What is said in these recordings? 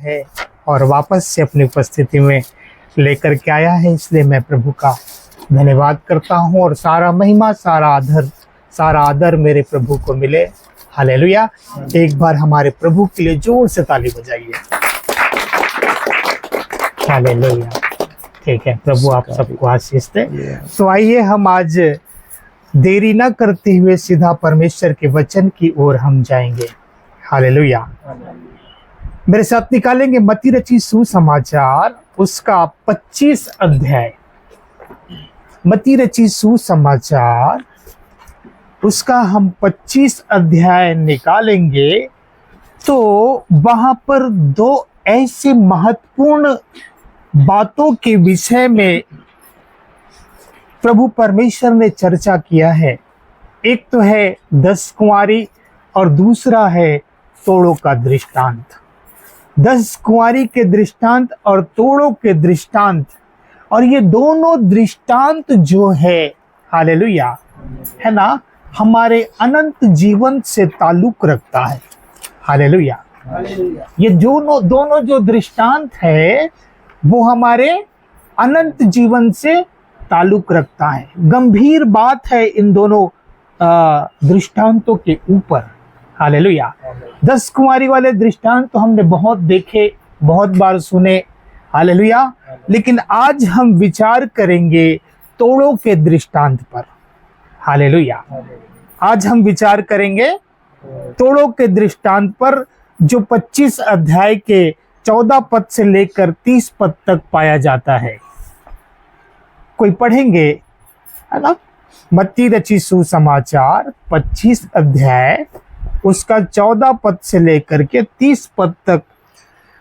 है और वापस से अपनी उपस्थिति में लेकर के आया है, इसलिए मैं प्रभु का धन्यवाद करता हूँ और सारा महिमा, सारा आदर मेरे प्रभु को मिले। हालेलुया। एक बार हमारे प्रभु के लिए जोर से ताली बजाइए। हालेलुया। ठीक है, प्रभु आप सबको आशीष दे। तो आइए हम आज देरी न करते हुए सीधा परमेश्वर के वचन की ओर हम जाएंगे। हालेलुया। मेरे साथ निकालेंगे मत्ती रचित सुसमाचार उसका 25 अध्याय। मत्ती रचित सुसमाचार उसका हम 25 अध्याय निकालेंगे तो वहां पर दो ऐसे महत्वपूर्ण बातों के विषय में प्रभु परमेश्वर ने चर्चा किया है। एक तो है 10 कुंवारी और दूसरा है तोड़ों का दृष्टांत। 10 कुंवारी के दृष्टांत और तोड़ों के दृष्टांत, और ये दोनों दृष्टांत जो है, हालेलुया, है ना, हमारे अनंत जीवन से ताल्लुक रखता है। हालेलुया। ये दोनों जो दृष्टांत है वो हमारे अनंत जीवन से ताल्लुक रखता है। गंभीर बात है इन दोनों दृष्टांतों के ऊपर। हालेलुया। 10 कुंवारी वाले दृष्टांत तो हमने बहुत देखे, बहुत बार सुने। हालेलुया। लेकिन आज हम विचार करेंगे तोड़ों के दृष्टांत पर। हालेलुया। आज हम विचार करेंगे तोड़ों के दृष्टांत पर, जो 25 अध्याय के 14 पद से लेकर 30 पद तक पाया जाता है। कोई पढ़ेंगे, है ना? मत्ती रचित सुसमाचार 25 अध्याय उसका 14 पद से लेकर के 30 पद तक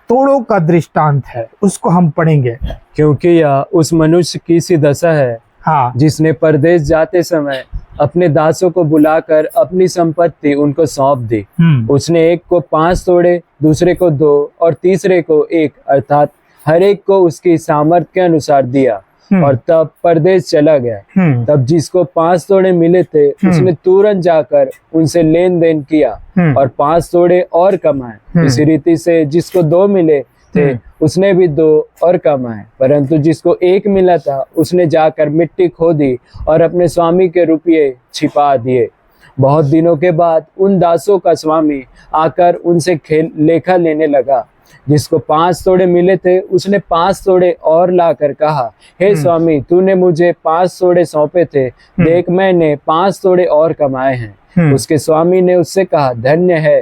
तोड़ों का दृष्टांत है, उसको हम पढ़ेंगे। क्योंकि यह उस मनुष्य की सी दशा है, हाँ, जिसने परदेश जाते समय अपने दासों को बुलाकर अपनी संपत्ति उनको सौंप दी। उसने एक को 5 तोड़े, दूसरे को 2 और तीसरे को 1, अर्थात हर एक को उसकी सामर्थ्य के अनुसार दिया और तब परदेश चला गया। तब जिसको 5 तोड़े मिले थे उसने तुरंत जाकर उनसे लेन देन किया और 5 तोड़े और कमाए। इसी रीति से जिसको 2 मिले थे उसने भी 2 और कमाए। परंतु जिसको 1 मिला था उसने जाकर मिट्टी खोदी और अपने स्वामी के रुपये छिपा दिए। बहुत दिनों के बाद उन दासों का स्वामी आकर उनसे लेखा लेने लगा। जिसको 5 तोड़े मिले थे उसने 5 तोड़े और लाकर कहा, हे स्वामी, तूने मुझे 5 तोड़े सौंपे थे, देख मैंने 5 तोड़े और कमाए हैं। उसके स्वामी ने उससे कहा, धन्य है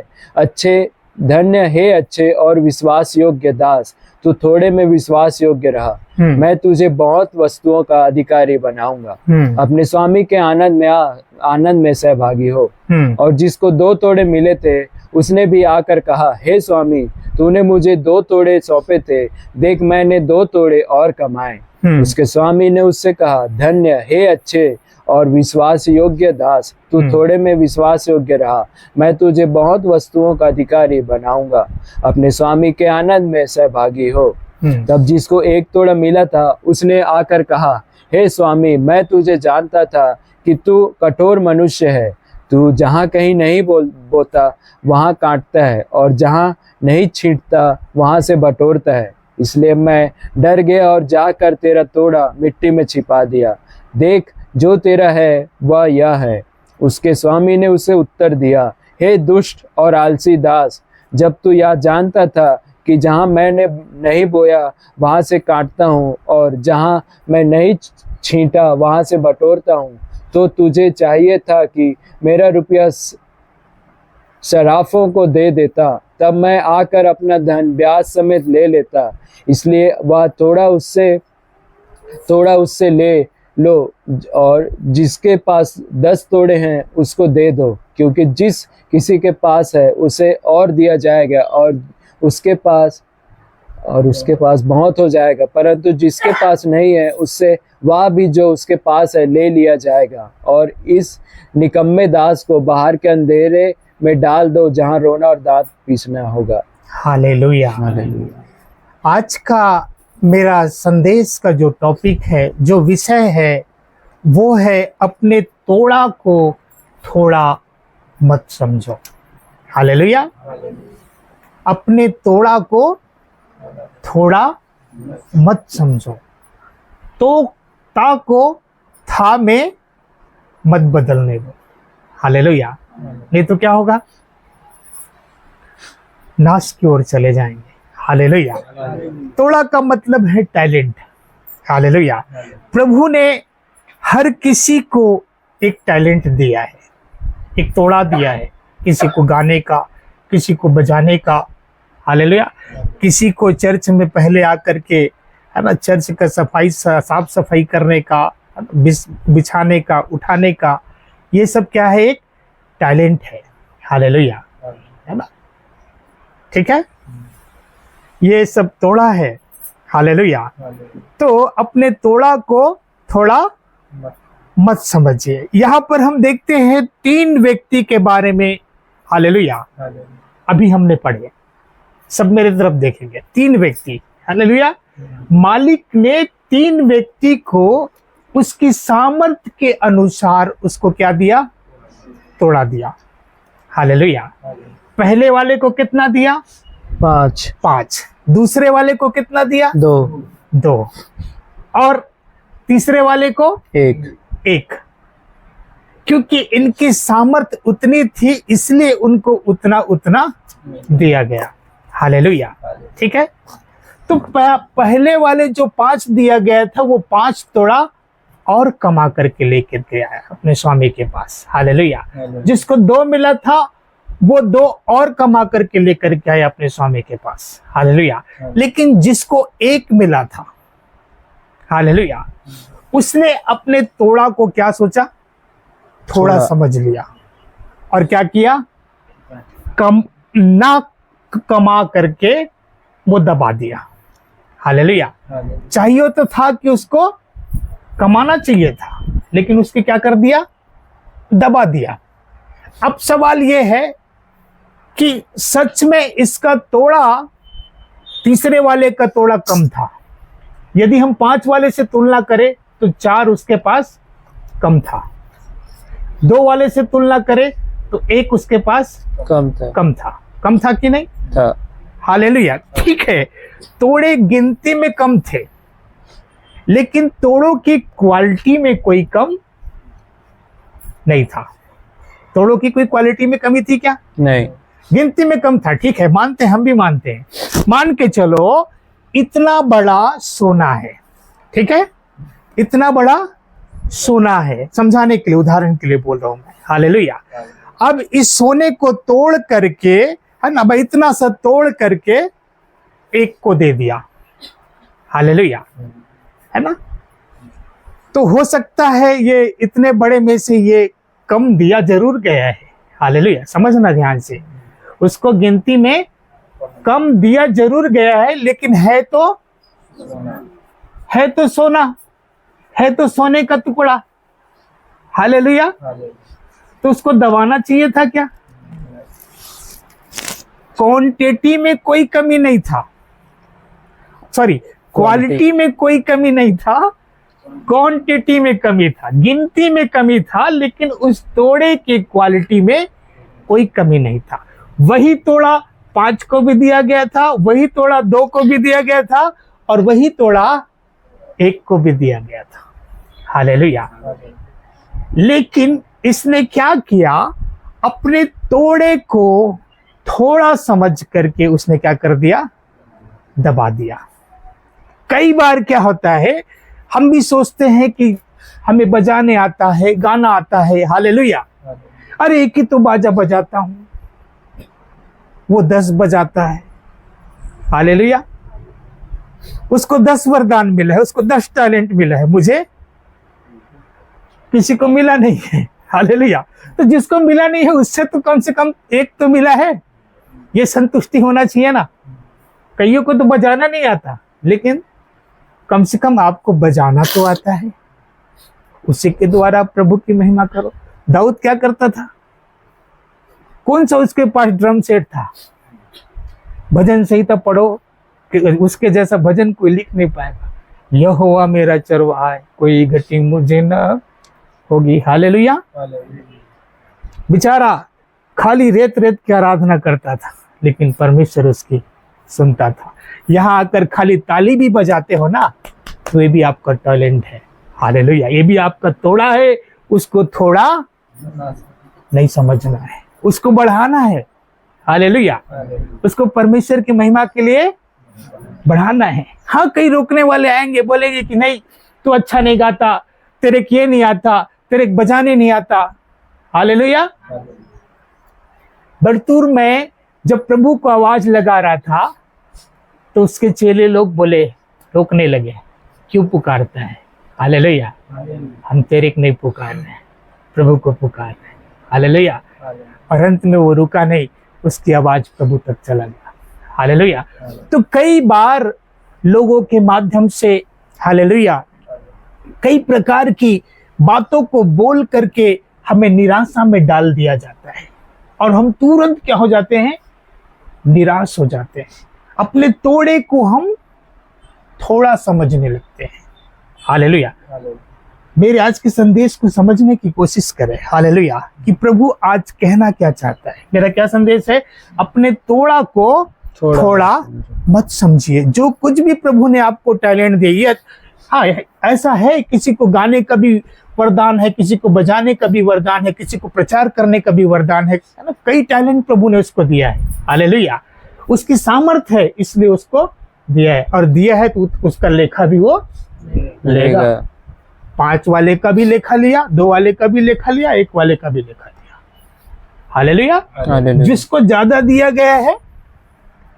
अच्छे और विश्वास योग्य दास, तू थोड़े में विश्वास योग्य रहा, मैं तुझे बहुत वस्तुओं का अधिकारी बनाऊंगा। अपने स्वामी के आनंद में सहभागी हो। और जिसको 2 तोड़े मिले थे उसने भी आकर कहा, हे स्वामी, तूने मुझे 2 तोड़े सौंपे थे, देख मैंने 2 तोड़े और कमाए। उसके स्वामी ने उससे कहा, धन्य हे अच्छे और विश्वास योग्य दास, तू थोड़े में विश्वास योग्य रहा, मैं तुझे बहुत वस्तुओं का अधिकारी बनाऊंगा। अपने स्वामी के आनंद में सहभागी हो। तब जिसको 1 तोड़ा मिला था उसने आकर कहा, हे स्वामी, मैं तुझे जानता था कि तू कठोर मनुष्य है, तू जहाँ कहीं नहीं बोता वहाँ काटता है और जहाँ नहीं छींटता वहाँ से बटोरता है। इसलिए मैं डर गया और जाकर तेरा तोड़ा मिट्टी में छिपा दिया। देख, जो तेरा है वह यह है। उसके स्वामी ने उसे उत्तर दिया, हे दुष्ट और आलसी दास, जब तू यह जानता था कि जहाँ मैंने नहीं बोया वहाँ से काटता हूँ और जहाँ मैं नहीं छींटा वहाँ से बटोरता हूँ, तो तुझे चाहिए था कि मेरा रुपया सराफों को दे देता, तब मैं आकर अपना धन ब्याज समेत ले लेता। इसलिए वह थोड़ा उससे ले लो और जिसके पास 10 तोड़े हैं उसको दे दो, क्योंकि जिस किसी के पास है उसे और दिया जाएगा और उसके पास बहुत हो जाएगा, परंतु जिसके पास नहीं है उससे वह भी जो उसके पास है ले लिया जाएगा। और इस निकम्मे दास को बाहर के अंधेरे में डाल दो, जहाँ रोना और दांत पीसना होगा। हालेलुया। आज का मेरा संदेश का जो टॉपिक है, जो विषय है, वो है अपने तोड़ा को थोड़ा मत समझो। हालेलुया। अपने तोड़ा को थोड़ा मत समझो। तो ता को था में मत बदलने दो। हालेलुया। नहीं तो क्या होगा? नाश की ओर चले जाएंगे। हालेलुया। तोड़ा का मतलब है टैलेंट। हालेलुया। प्रभु ने हर किसी को एक टैलेंट दिया है, एक तोड़ा दिया है। किसी को गाने का, किसी को बजाने का। हालेलुया। किसी को चर्च में पहले आकर के, है ना, चर्च का साफ सफाई करने का, बिछाने का, उठाने का, ये सब क्या है? एक टैलेंट है। हालेलुया। है ना? ठीक है, ये सब तोड़ा है। हालेलुया। तो अपने तोड़ा को थोड़ा मत समझिए। यहाँ पर हम देखते हैं 3 व्यक्ति के बारे में। हालेलुया। अभी हमने पढ़े, सब मेरे तरफ देखेंगे। 3 व्यक्ति। हालेलुया। मालिक ने 3 व्यक्ति को उसकी सामर्थ्य के अनुसार उसको क्या दिया? तोड़ा दिया। हालेलुया। पहले वाले को कितना दिया? 5। दूसरे वाले को कितना दिया? 2। और तीसरे वाले को 1। क्योंकि इनकी सामर्थ्य उतनी थी, इसलिए उनको उतना दिया गया। हालेलुया। ठीक है। तो पहले वाले जो 5 दिया गया था, वो 5 तोड़ा और कमा करके लेकर गया है अपने स्वामी के पास। हालेलुया। जिसको 2 मिला था, वो 2 और कमा करके लेकर के आए अपने स्वामी के पास। हालेलुया। लेकिन जिसको 1 मिला था, हालेलुया, उसने अपने तोड़ा को क्या सोचा? थोड़ा समझ लिया और क्या किया? ना कमा करके वो दबा दिया। हालेलुया। चाहिए तो था कि उसको कमाना चाहिए था, लेकिन उसके क्या कर दिया? दबा दिया। अब सवाल ये है कि सच में इसका तोड़ा तीसरे वाले का तोड़ा कम था। यदि हम 5 वाले से तुलना करें तो 4 उसके पास कम था। 2 वाले से तुलना करें तो 1 उसके पास कम था कि नहीं था? हालेलुया। ठीक है, तोड़े गिनती में कम थे, लेकिन तोड़ों की क्वालिटी में कोई कम नहीं था। तोड़ों की कोई क्वालिटी में कमी थी क्या? नहीं। गिनती में कम था। ठीक है, मानते हैं, हम भी मानते हैं। मान के चलो इतना बड़ा सोना है। ठीक है, इतना बड़ा सोना है, समझाने के लिए, उदाहरण के लिए बोल रहा हूं मैं। हालेलुया। अब इस सोने को तोड़ करके, है ना भाई, इतना सा तोड़ करके 1 को दे दिया। हालेलुया। है ना? तो हो सकता है ये इतने बड़े में से ये कम दिया जरूर गया है। हालेलुया। समझना ध्यान से, उसको गिनती में कम दिया जरूर गया है, लेकिन है तो सोना, है तो सोने का टुकड़ा। हालेलुया। तो उसको दबाना चाहिए था क्या? क्वांटिटी में कोई कमी नहीं था, सॉरी, क्वालिटी में कोई कमी नहीं था, क्वांटिटी में कमी था, गिनती में कमी था, लेकिन उस तोड़े की क्वालिटी में कोई कमी नहीं था। वही तोड़ा 5 को भी दिया गया था, वही तोड़ा 2 को भी दिया गया था, और वही तोड़ा 1 को भी दिया गया था। हालेलुया। लेकिन इसने क्या किया? अपने तोड़े को थोड़ा समझ करके उसने क्या कर दिया? दबा दिया। कई बार क्या होता है, हम भी सोचते हैं कि हमें बजाने आता है, गाना आता है। हालेलुया। अरे एक ही तो बाजा बजाता हूं, वो 10 बजाता है। हालेलुया। उसको 10 वरदान मिला है, उसको 10 टैलेंट मिला है, मुझे किसी को मिला नहीं है। हालेलुया। तो जिसको मिला नहीं है उससे तो कम से कम 1 तो मिला है, ये संतुष्टि होना चाहिए ना। कईयों को तो बजाना नहीं आता, लेकिन कम से कम आपको बजाना तो आता है, उसी के द्वारा प्रभु की महिमा करो। दाऊद क्या करता था? कौन सा उसके पास ड्रम सेट था? भजन संहिता पढ़ो कि उसके जैसा भजन कोई लिख नहीं पाएगा। यहोवा मेरा चरवाहा है, कोई घटी मुझे न होगी। हालेलुया। बेचारा खाली रेत रेत की आराधना करता था, लेकिन परमेश्वर उसकी सुनता था। यहाँ आकर खाली ताली भी बजाते हो ना, तो ये भी आपका टैलेंट है। हालेलुया, ये भी आपका तोड़ा है। उसको थोड़ा नहीं समझना है, उसको बढ़ाना है। हालेलुया, उसको परमेश्वर की महिमा के लिए बढ़ाना है। हाँ, कई रोकने वाले आएंगे, बोलेंगे कि नहीं तू अच्छा नहीं गाता, तेरे ये नहीं आता, तेरे बजाने नहीं आता। हालेलुया। बरतूर में जब प्रभु को आवाज लगा रहा था तो उसके चेले लोग बोले, रोकने लगे, क्यों पुकारता है? हालेलुया, हम तेरे को नहीं पुकार रहे, प्रभु को पुकार रहे। हालेलुया। और अंत में वो रुका नहीं, उसकी आवाज प्रभु तक चला गया। हालेलुया। तो कई बार लोगों के माध्यम से, हालेलुया, कई प्रकार की बातों को बोल करके हमें निराशा में डाल दिया जाता है और हम तुरंत क्या हो जाते हैं? निराश हो जाते हैं। अपने तोड़े को हम थोड़ा समझने लगते हैं। हालेलुया। मेरे आज के संदेश को समझने की कोशिश करें। हालेलुया, कि प्रभु आज कहना क्या चाहता है। मेरा क्या संदेश है? अपने तोड़ा को थोड़ा मत समझिए। जो कुछ भी प्रभु ने आपको टैलेंट दिया, हाँ ऐसा है, किसी को गाने का भी वरदान है, किसी को बजाने का भी वरदान है, किसी को प्रचार करने का भी वरदान है ना। कई टैलेंट प्रभु ने उसको दिया है। हालेलुया, उसकी सामर्थ है इसलिए उसको दिया है, और दिया है तो उसका लेखा भी वो लेगा। 5 वाले का भी लेखा लिया, 2 वाले का भी लेखा लिया, 1 वाले का भी लेखा लिया। हालेलुया। जिसको ज्यादा दिया गया है,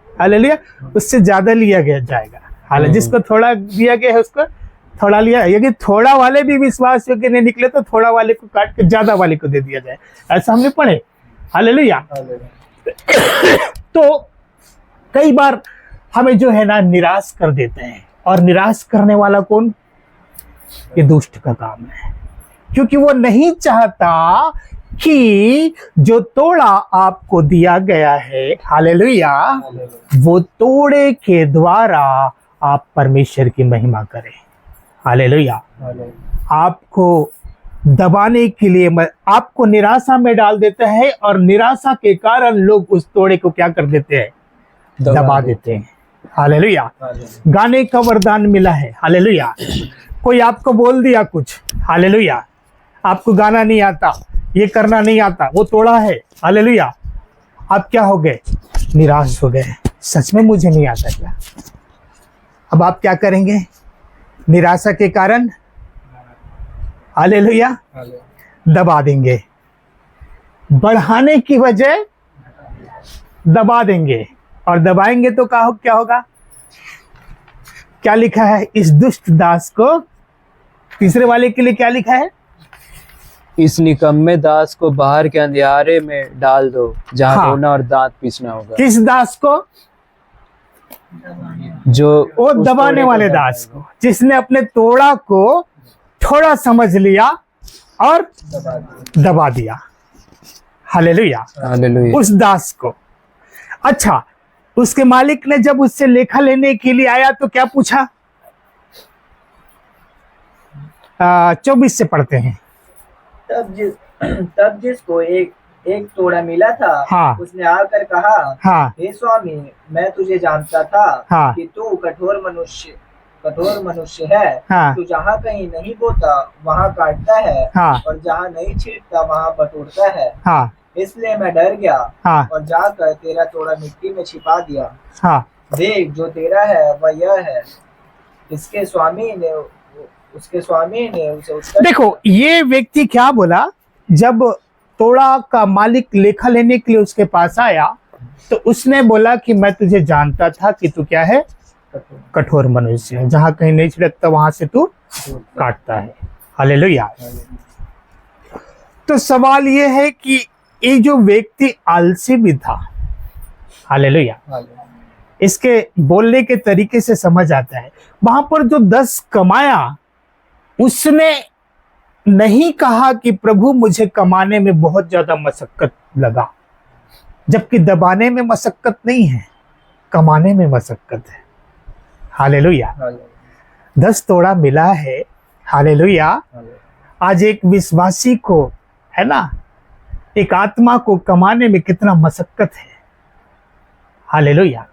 हालेलुया, उससे ज्यादा लिया गया जाएगा। हालेलुया। जिसको थोड़ा दिया गया है उसको थोड़ा लिया। यदि थोड़ा वाले भी विश्वास योग्य नहीं निकले तो थोड़ा वाले को काट के ज्यादा वाले को दे दिया जाए, ऐसा हमने पढ़े। हालेलुया। तो कई बार हमें जो है ना निराश कर देते हैं, और निराश करने वाला कौन? ये दुष्ट का काम है, क्योंकि वो नहीं चाहता कि जो तोड़ा आपको दिया गया है, हालेलुया, वो तोड़े के द्वारा आप परमेश्वर की महिमा करें। हालेलुया। आपको दबाने के लिए आपको निराशा में डाल देता है, और निराशा के कारण लोग उस तोड़े को क्या कर देते हैं? दबा देते हैं। हालेलुया। गाने का वरदान मिला है। हालेलुया। कोई आपको बोल दिया कुछ, हालेलुया, आपको गाना नहीं आता, ये करना नहीं आता, वो तोड़ा है। हालेलुया। आप क्या हो गए? निराश हो गए। सच में मुझे नहीं आता क्या? अब आप क्या करेंगे? निराशा के कारण, हालेलुया, दबा देंगे। बढ़ाने की वजह दबा देंगे, और दबाएंगे तो क्या होगा? क्या लिखा है? इस दुष्ट दास को, तीसरे वाले के लिए क्या लिखा है? इस निकम्मे दास को बाहर के अंधियारे में डाल दो, जहाँ रोना और दांत पीसना होगा। किस दास को? जो वो दबाने वाले दास को, जिसने अपने तोड़ा को थोड़ा समझ लिया और दबा दिया। हालेलुया। हालेलुया। उस दास को। अच्छा, उसके मालिक ने जब उससे लेखा लेने के लिए आया तो क्या पूछा? 24 से पढ़ते हैं। तब जिसको एक तोड़ा मिला था, हाँ, उसने आकर कहा, हाँ, हे स्वामी, मैं तुझे जानता था, हाँ, कि तू कठोर मनुष्य है। हाँ, तू जहाँ कहीं नहीं बोता वहाँ काटता है, हाँ, और जहाँ नहीं छींटता वहाँ बटोरता है। हाँ, इसलिए मैं डर गया, हाँ, और जाकर तेरा तोड़ा मिट्टी में छिपा दिया। हाँ, देख, जो तेरा है वह यह है। उसके स्वामी ने उसे उत्तर देखो, ये व्यक्ति क्या बोला? जब तोड़ा का मालिक लेखा लेने के लिए उसके पास आया तो उसने बोला कि मैं तुझे जानता था कि तू क्या है? कठोर मनुष्य है, जहाँ कहीं नहीं छिड़कता वहां से तू काटता है। हालेलुया। तो सवाल ये है कि ये जो व्यक्ति आलसी भी था, हालेलुया, इसके बोलने के तरीके से समझ आता है। वहां पर जो 10 कमाया, उसने नहीं कहा कि प्रभु मुझे कमाने में बहुत ज्यादा मशक्कत लगा, जबकि दबाने में मशक्कत नहीं है, कमाने में मशक्कत है। हालेलुया। 10 तोड़ा मिला है। हालेलुया। आज एक विश्वासी को, है ना, एक आत्मा को कमाने में कितना मशक्कत है। हालेलुया।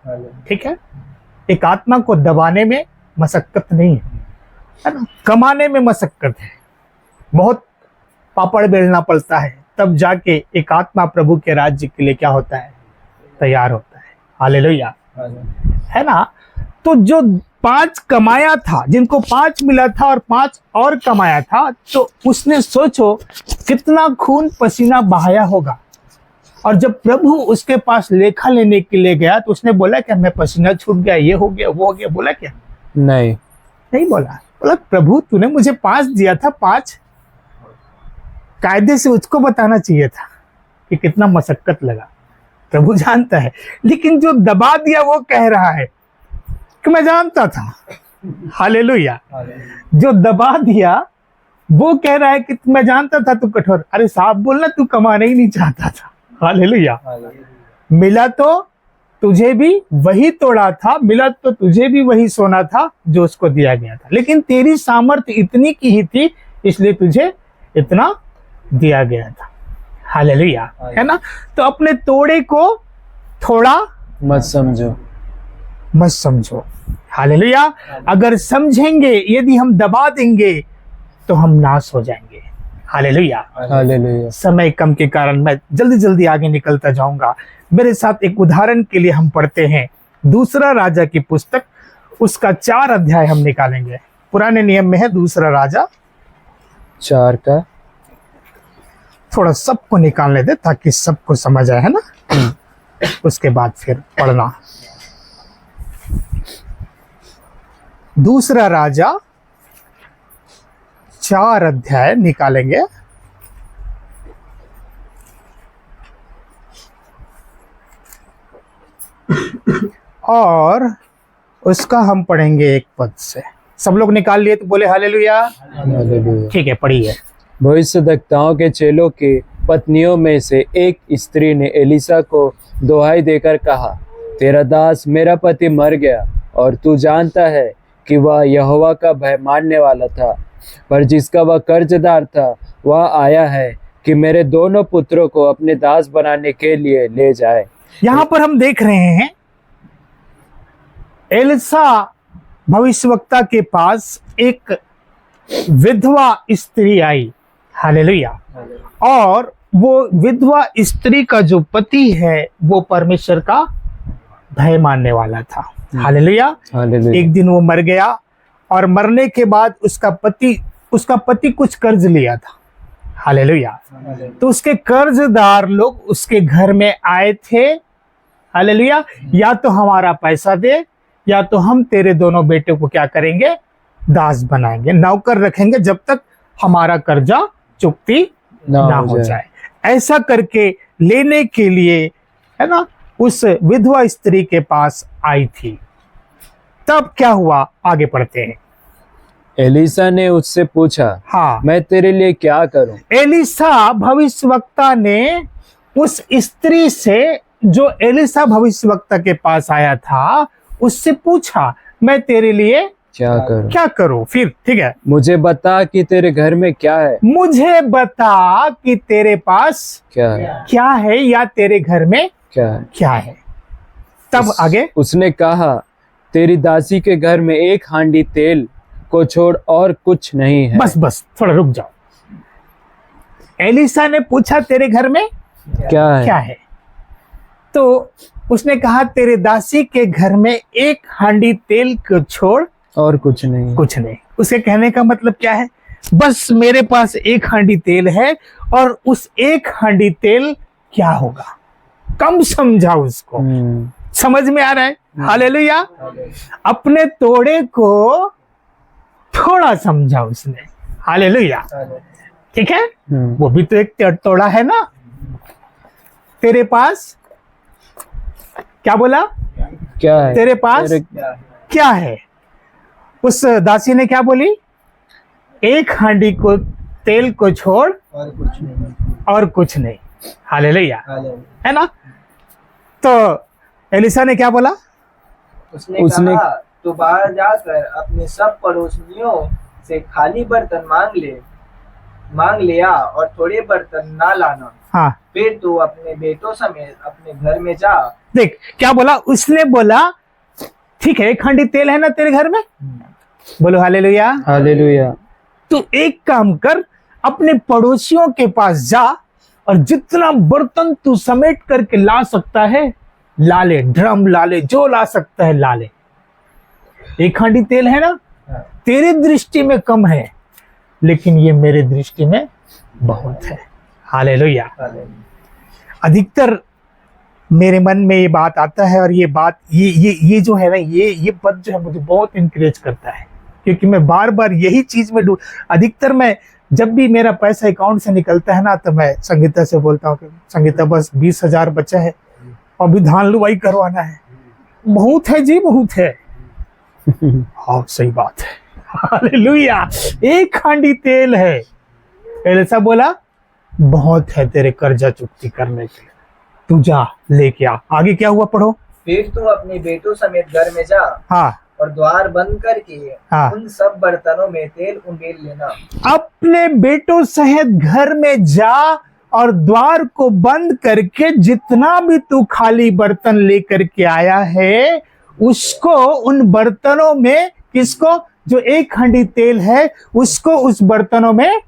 ठीक है। एक आत्मा को दबाने में मशक्कत नहीं है ना, कमाने में मशक्कत है। बहुत पापड़ बेलना पड़ता है, तब जाके एक आत्मा प्रभु के राज्य के लिए क्या होता है, तैयार होता है। हालेलुया, है ना। तो जो 5 कमाया था, जिनको 5 मिला था और 5 और कमाया था, तो उसने सोचो कितना खून पसीना बहाया होगा। और जब प्रभु उसके पास लेखा लेने के लिए गया तो उसने बोला क्या मैं पसीना छूट गया, ये हो गया, वो हो गया, बोला क्या? नहीं बोला। बोला प्रभु तूने मुझे 5 दिया था, 5 कायदे से उसको बताना चाहिए था कि कितना मशक्कत लगा। प्रभु जानता है, लेकिन जो दबा दिया वो कह रहा है कि मैं जानता था। हालेलुया। जो दबा दिया वो कह रहा है कि मैं जानता था तू कठोर। अरे साहब बोलना, तू कमाना ही नहीं चाहता था। हालेलुया। मिला तो तुझे भी वही तोड़ा था, मिला तो तुझे भी वही सोना था जो उसको दिया गया था, लेकिन तेरी सामर्थ्य इतनी की ही थी, इसलिए तुझे इतना दिया गया था। हालेलुया, है ना। तो अपने तोड़े को थोड़ा मत समझो। हालेलुया। अगर समझेंगे, यदि हम दबा देंगे तो हम नाश हो जाएंगे। हालेलुया। समय कम के कारण मैं जल्दी आगे निकलता जाऊंगा। मेरे साथ एक उदाहरण के लिए हम पढ़ते हैं दूसरा राजा की पुस्तक, उसका 4 अध्याय हम निकालेंगे। पुराने नियम में है दूसरा राजा 4 का, थोड़ा सबको निकालने दे ताकि सबको समझ आए, है ना। उसके बाद फिर पढ़ना। दूसरा राजा 4 अध्याय निकालेंगे। और उसका हम पढ़ेंगे 1 पद से। सब लोग निकाल लिए तो बोले हालेलुया। ठीक है, पढ़िए। भविष्यद्वक्ताओं के चेलों की पत्नियों में से एक स्त्री ने एलिसा को दुहाई देकर कहा, तेरा दास मेरा पति मर गया और तू जानता है कि वह यहोवा का भय मानने वाला था, पर जिसका वह कर्जदार था वह आया है कि मेरे दोनों पुत्रों को अपने दास बनाने के लिए ले जाए। यहां पर हम देख रहे हैं एलिसा भविष्यवक्ता के पास एक विधवा स्त्री आई। हालेलुया। और वो विधवा स्त्री का जो पति है वो परमेश्वर का भय मानने वाला था। हालेलुया। एक दिन वो मर गया और मरने के बाद उसका पति कुछ कर्ज लिया था। हालेलुया। तो उसके कर्जदार लोग उसके घर में आए थे। हालेलुया। या तो हमारा पैसा दे या तो हम तेरे दोनों बेटे को क्या करेंगे, दास बनाएंगे, नौकर रखेंगे जब तक हमारा कर्जा चुकती ना हो जाए। ऐसा करके लेने के लिए, है ना, उस विधवा स्त्री के पास आई थी। तब क्या हुआ, आगे पढ़ते हैं। एलिसा ने उससे पूछा, हाँ, मैं तेरे लिए क्या करूं? एलिसा भविष्यवक्ता ने उस स्त्री से, जो एलिसा भविष्यवक्ता के पास आया था, उससे पूछा मैं तेरे लिए क्या करूं। फिर ठीक है, मुझे बता कि तेरे घर में क्या है, मुझे बता कि तेरे पास क्या है या तेरे घर में क्या है। तब आगे उसने कहा, तेरी दासी के घर में 1 हांडी तेल को छोड़ और कुछ नहीं है। बस थोड़ा रुक जाओ। एलिसा ने पूछा तेरे घर में क्या है? तो उसने कहा तेरे दासी के घर में 1 हांडी तेल को छोड़ और कुछ नहीं। उसके कहने का मतलब क्या है? बस मेरे पास 1 हांडी तेल है और उस 1 हांडी तेल क्या होगा, कम समझा उसको। समझ में आ रहा है? हालेलुया। अपने तोड़े को थोड़ा समझा उसने। हालेलुया। ठीक है, वो भी तो एक तोड़ा है ना। तेरे पास क्या बोला, क्या है तेरे पास क्या है? उस दासी ने क्या बोली, 1 हांडी को तेल को छोड़ और कुछ नहीं। हालेलुया, है ना। तो एलिसा ने क्या बोला, उसने कहा तो बाहर जाकर अपने सब पड़ोसियों से खाली बर्तन मांग लिया और थोड़े बर्तन ना लाना। हाँ, फिर तू अपने बेटों समेत अपने घर में जा। देख क्या बोला उसने, बोला ठीक है, एक हांडी तेल है ना तेरे घर में, बोलो हालेलुया। हालेलुया। तो एक काम कर, अपने पड़ोसियों के पास जा और जितना बर्तन तू समेट करके ला सकता है ला ले, ड्रम ला ले, जो ला सकता है ला ले। एक हांडी तेल है ना, तेरे दृष्टि में कम है, लेकिन ये मेरे दृष्टि में बहुत है। हालेलुया। अधिकतर मेरे मन में ये बात आता है, और ये बात ये जो है ना, ये पद जो है मुझे बहुत इंकरेज करता है, क्योंकि मैं बार बार यही चीज में अधिकतर मैं जब भी मेरा पैसा अकाउंट से निकलता है ना, तो मैं संगीता से बोलता हूँ कि संगीता बस 20,000 बचा है, अभी धान लुवाई करवाना है। बहुत है जी, बहुत है। हाँ सही बात है। हालेलुया। एक हांडी तेल है, ऐसा बोला, बहुत है तेरे कर्जा चुकती करने के लिए, तू जा लेके आ। आगे क्या हुआ, पढ़ो। फिर तू अपने बेटों समेत घर में जा, हाँ, और द्वार बंद करके हाँ, उन सब बर्तनों में तेल उंडेल लेना। अपने बेटों सहित घर में जा और द्वार को बंद करके जितना भी तू खाली बर्तन लेकर के आया है उसको उन बर्तनों में, किसको, जो एक हांडी तेल है उसको उस बर्तनों में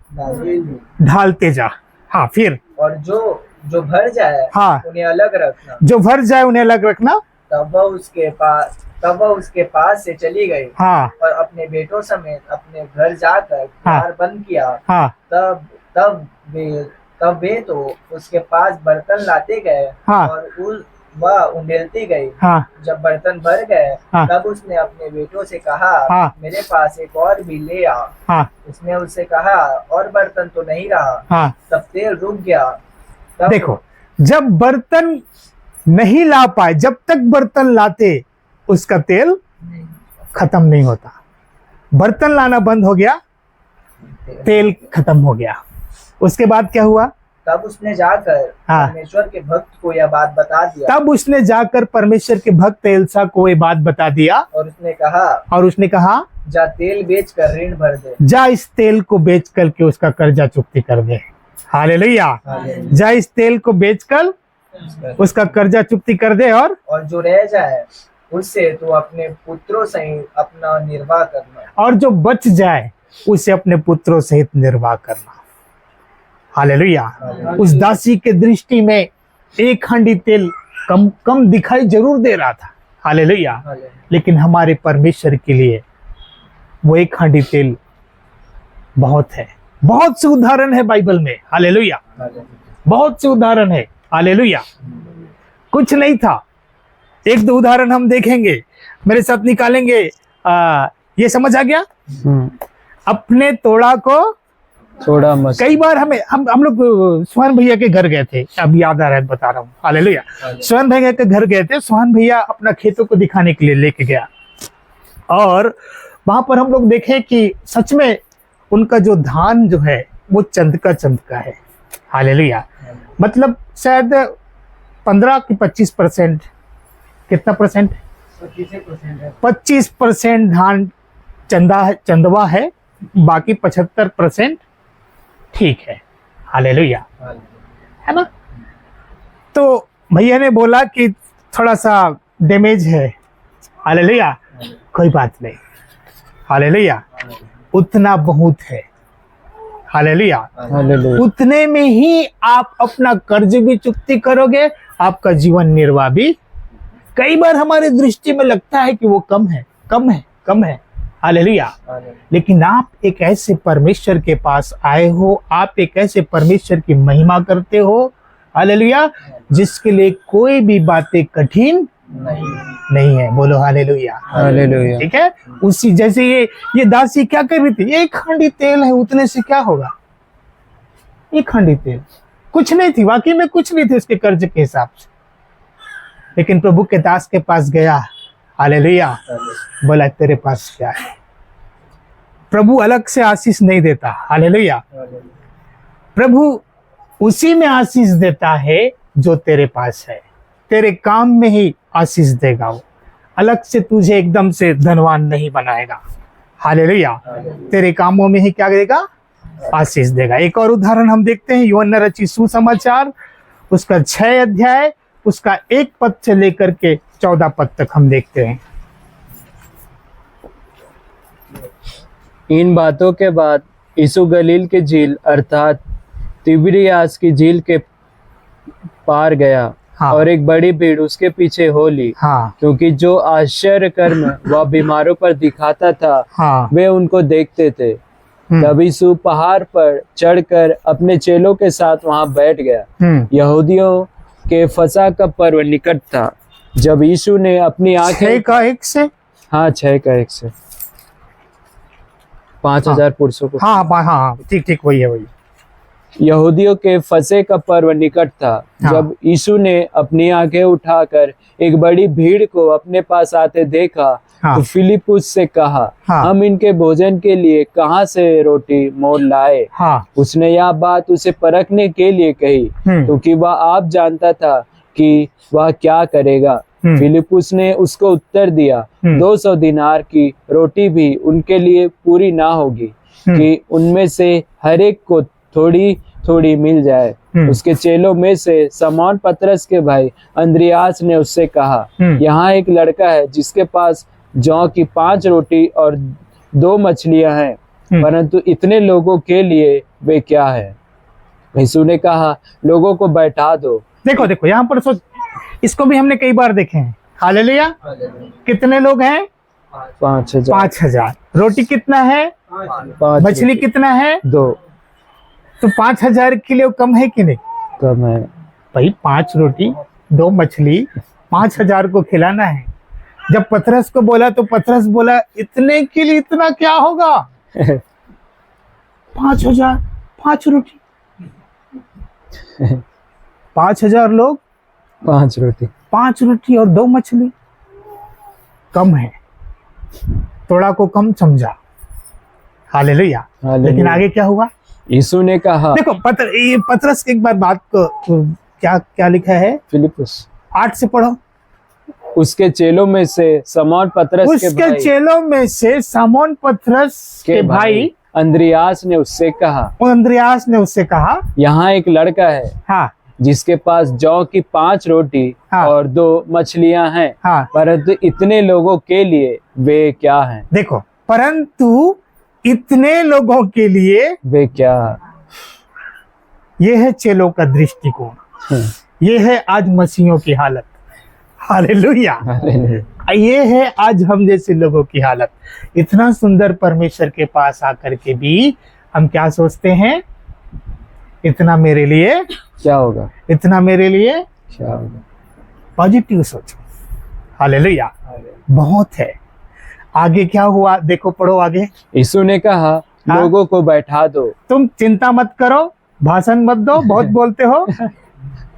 ढालते जा। हाँ, फिर और जो भर जाए, हाँ, उन्हें अलग रखना। जो भर जाए उन्हें अलग रखना। तब वह उसके पास से चली गई, हाँ, और अपने बेटों समेत अपने घर जाकर द्वार बंद किया। हाँ, तब वे तो उसके पास बर्तन लाते गए, हाँ, और वह उंडेलती गई। हाँ, जब बर्तन भर गए, हाँ, तब उसने अपने बेटों से कहा, हाँ, मेरे पास एक और भी ले आ। हाँ, उसने उससे कहा, और बर्तन तो नहीं रहा। हाँ। तब तेल रुक गया। तब देखो, जब बर्तन नहीं ला पाए, जब तक बर्तन लाते उसका तेल खत्म नहीं होता। बर्तन लाना बंद हो गया, तेल खत्म हो गया। उसके बाद क्या हुआ? तब उसने जाकर हाँ। परमेश्वर के भक्त को यह बात बता दिया। तब उसने जाकर परमेश्वर के भक्त एलिशा को ये बात बता दिया, और उसने कहा जा तेल बेच कर ऋण भर दे। जा इस तेल को बेच करके उसका कर्जा चुकती कर दे। हालेलुया। जा इस तेल को बेचकर उसका कर्जा चुकती कर दे, और जो रह जाए उससे तो अपने पुत्रों सहित अपना निर्वाह करना। और जो बच जाए उसे अपने पुत्रों सहित निर्वाह करना। हालेलुया। उस दासी के दृष्टि में एक हांडी तेल कम दिखाई जरूर दे रहा था। हालेलुया। लेकिन हमारे परमेश्वर के लिए वो एक हांडी तेल बहुत है। बहुत से उदाहरण है बाइबल में। हालेलुया। बहुत से उदाहरण है। हालेलुया। कुछ नहीं था, एक दो उदाहरण हम देखेंगे, मेरे साथ निकालेंगे। ये समझ आ गया? अपने तोड़ा को थोड़ा मत। कई बार हम लोग सोहन भैया के घर गए थे, अब याद आ रहा है, बता रहा हूँ। हालेलुया। सोहन भैया के घर गए थे। सोहन भैया अपना खेतों को दिखाने के लिए लेके गया, और वहां पर हम लोग देखे कि सच में उनका जो धान जो है वो चंद का है। हालेलुया। मतलब शायद 15 की 25%, कितना परसेंट? 25% धान चंदवा है, बाकी 75% ठीक है। हालेलुया, है ना? तो भैया ने बोला कि थोड़ा सा डैमेज है। हालेलुया। कोई बात नहीं। हालेलुया। उतना बहुत है। हालेलुया। उतने में ही आप अपना कर्ज भी चुकती करोगे, आपका जीवन निर्वाह भी। कई बार हमारे दृष्टि में लगता है कि वो कम है। हालेलुया। लेकिन आप एक ऐसे परमेश्वर के पास आए हो, आप एक ऐसे परमेश्वर की महिमा करते हो। हालेलुया। जिसके लिए कोई भी बातें कठिन नहीं है। बोलो हालेलुया। हालेलुया। ठीक है। उसी जैसे ये दासी क्या कर रही थी? एक हांडी तेल है, उतने से क्या होगा? एक हांडी तेल कुछ नहीं थी, वाकई में कुछ नहीं थी उसके कर्ज के हिसाब से। लेकिन प्रभु के दास के पास गया। हालेलुया। बोला तेरे पास क्या है? प्रभु अलग से आशीष नहीं देता। हालेलुया। प्रभु उसी में आशीष देता है जो तेरे पास है। तेरे काम में ही आशीष देगा वो, अलग से तुझे एकदम से धनवान नहीं बनाएगा। हालेलुया। तेरे कामों में ही क्या देगा? आशीष देगा। एक और उदाहरण हम देखते हैं, यूहन्ना रचित सुसमाचार उसका 6 अध्याय उसका 1 पद से लेकर के 14 पद तक हम देखते हैं। इन बातों के बाद यीशु गलील की झील अर्थात तिबिरियास की झील के पार गया। हाँ। और एक बड़ी भीड़ उसके पीछे हो ली, हाँ क्योंकि जो आश्चर्य कर्म वह बीमारों पर दिखाता था हाँ वे उनको देखते थे। तब यीशु पहाड़ पर चढ़कर अपने चेलों के साथ वहां बैठ गया। यहूदियों के फसह का पर्व निकट था। जब यीशु ने अपनी 6 आंखें का 1 से हाँ 6 का 1 से 5000 पुरुषों को हाँ हाँ हाँ ठीक ठीक वही है वही। यहूदियों के फसह का पर्व निकट था। हाँ। जब यीशु ने अपनी आंखें उठाकर एक बड़ी भीड़ को अपने पास आते देखा हाँ। तो फिलिपुस से कहा, हाँ। हम इनके भोजन के लिए कहाँ से रोटी मोल लाए? हाँ उसने यह बात उसे परखने के लिए कही, क्योंकि वह आप जानता था कि वह क्या करेगा। फिलिपुस ने उसको उत्तर दिया, 200 दिनार की रोटी भी उनके लिए पूरी ना होगी कि उनमें से हर एक को थोड़ी थोड़ी मिल जाए। उसके चेलों में से शमौन पतरस के भाई अंद्रियास ने उससे कहा, यहाँ एक लड़का है जिसके पास जौ की 5 रोटी और 2 मछलियां हैं, परंतु इतने लोगों के लिए वे क्या है? यीशु ने कहा, लोगों को बैठा दो। देखो देखो यहाँ पर सोच, इसको भी हमने कई बार देखे हैं। हालेलुया। कितने लोग हैं? 5000। 5000। रोटी कितना है? 5 मछली कितना है? 2 तो 5000 के लिए कम है कि नहीं? कम है। भाई 5 रोटी 2 मछली 5000 को खिलाना है। जब पतरस को बोला तो पतरस बोला, इतने के लिए इतना क्या होगा? 5000 5 रोटी 5000 लोग 5 रोटी 5 रोटी और 2 मछली कम है। थोड़ा को कम समझा। हालेलुया। लेकिन आगे क्या हुआ? यीशु ने कहा, देखो ये पतरस एक बार बात को क्या क्या लिखा है? फिलिपुस 8 से पढ़ो। उसके चेलों में से शमौन पतरस के उसके भाई चेलों में से शमौन पतरस के भाई अंद्रियास ने उससे कहा, अंद्रियास ने उससे कहा, यहाँ एक लड़का है हाँ जिसके पास जौ की 5 रोटी हाँ। और 2 मछलियां हैं, हाँ। परंतु इतने लोगों के लिए वे क्या हैं? देखो, परंतु इतने लोगों के लिए वे क्या? ये है चेलों का दृष्टिकोण। ये है आज मसीहों की हालत। हालेलुया। ये है आज हम जैसे लोगों की हालत। इतना सुंदर परमेश्वर के पास आकर के भी हम क्या सोचते हैं? इतना मेरे लिए क्या होगा? इतना मेरे लिए क्या होगा? पॉजिटिव सोचो। हालेलुया। बहुत है। आगे क्या हुआ? देखो, पढ़ो आगे। यीशु ने कहा, लोगों को बैठा दो। तुम चिंता मत करो, भाषण मत दो, बहुत बोलते हो,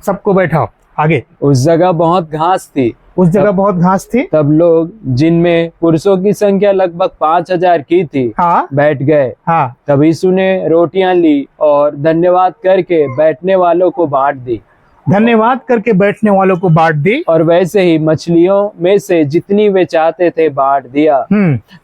सबको बैठाओ। आगे। उस जगह बहुत घास थी। उस जगह बहुत घास थी। तब लोग, जिनमें पुरुषों की संख्या लगभग 5000 की थी, हाँ बैठ गए। हाँ। तब यीशु ने रोटियां ली और धन्यवाद करके बैठने वालों को बांट दी। धन्यवाद करके बैठने वालों को बांट दी। और वैसे ही मछलियों में से जितनी वे चाहते थे बांट दिया।